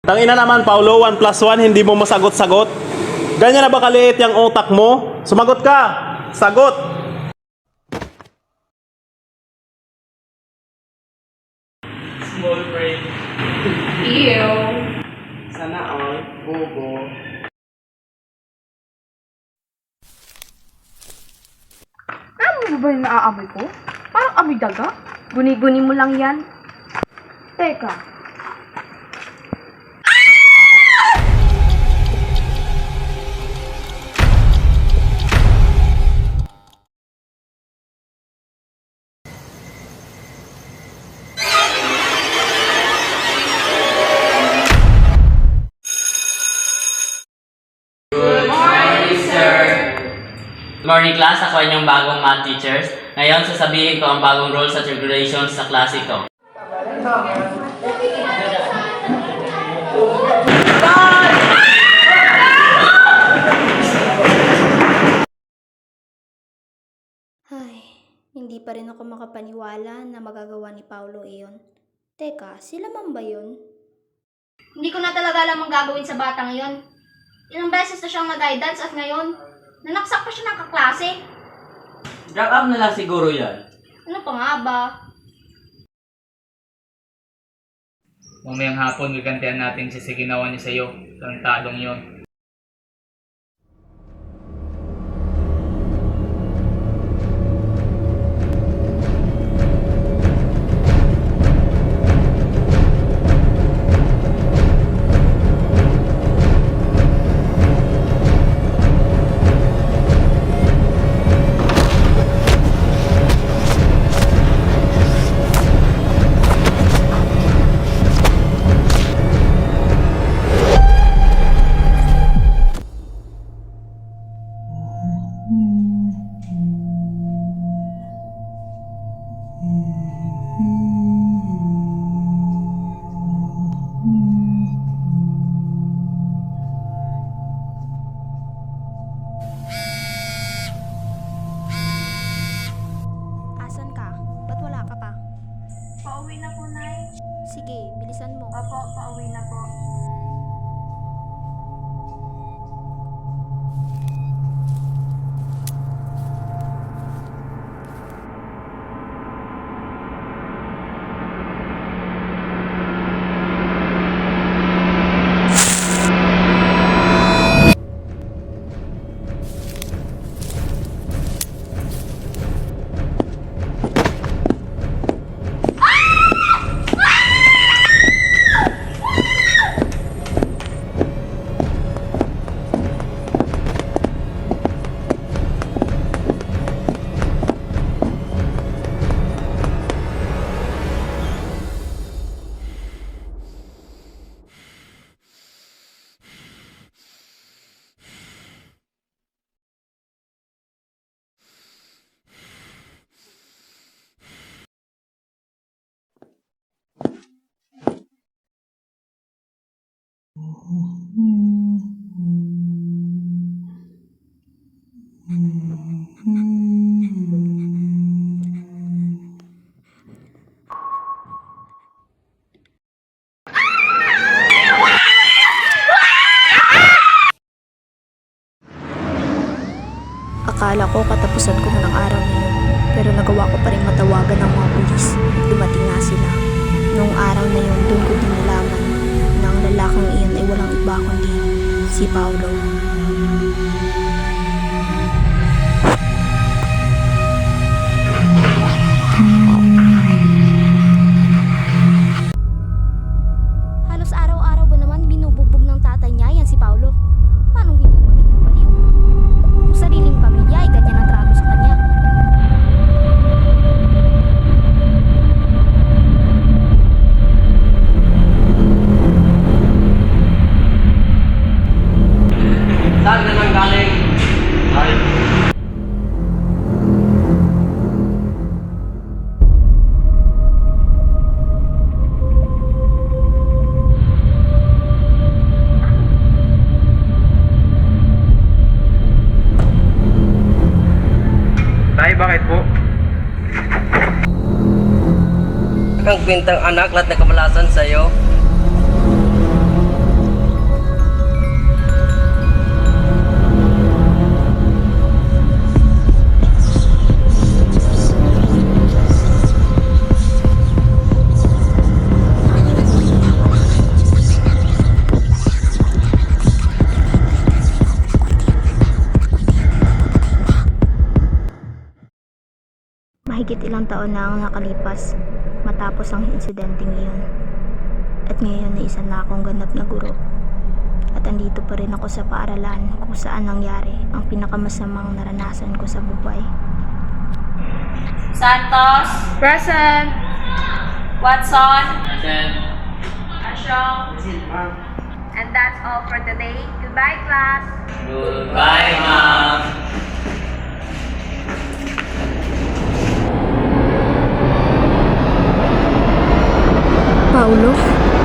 Tangina naman, Paulo, 1 plus 1, hindi mo masagot-sagot. Ganyan na ba kaliit yung utak mo? Sumagot ka! Sagot! Small brain. Ew. Sana all. Bobo. Ano ba yung naaamoy ko? Parang amoy daga. Guni-guni mo lang yan. Teka. Good morning class, ako inyong bagong math teachers. Ngayon, sasabihin ko ang bagong rules at regulations sa klase ko. Ay, hindi pa rin ako makapaniwala na magagawa ni Paulo iyon. Teka, sila man ba yun? Hindi ko na talaga alam ang gagawin sa batang yon. Ilang beses na siyang nag-guidance at ngayon, nanaksak pa siya ng kaklase. Drop up na lang siguro yan. Ano pa nga ba? Mamayang hapon, gagantihan natin sa ginawa niya sa'yo. Tantadong yon. Asan ka? Ba't wala ka pa? Pauwi na po, Nay. Sige, bilisan mo. Opo, pauwi na po. Akala ko katapusan ko na ng araw na yun, pero nagawa ko pa rin matawagan ng mga pulis. Dumating nga sila. Noong araw na yun, doon ko din nalaman na ang lalaking iyon ay walang iba kundi si Paulo. Halos araw-araw ba naman binubugbog ng tatay niya yan si Paulo? Paano hindi maging baliw? Yung sariling pamilya ay ganyan ang trato sa kanya. Saan na nang galing? Ay. Tay, bakit po? Ang kwentang anak lahat na kamalasan sa'yo. Mahigit ilang taon na ang nakalipas matapos ang insidenteng iyon. At ngayon ay isa na akong ganap na guro. At andito pa rin ako sa paaralan kung saan nangyari ang pinakamasamang naranasan ko sa buhay. Santos, Present! Watson, Present. Asyong. And that's all for today. Goodbye, class. Goodbye, ma'am. Paulo?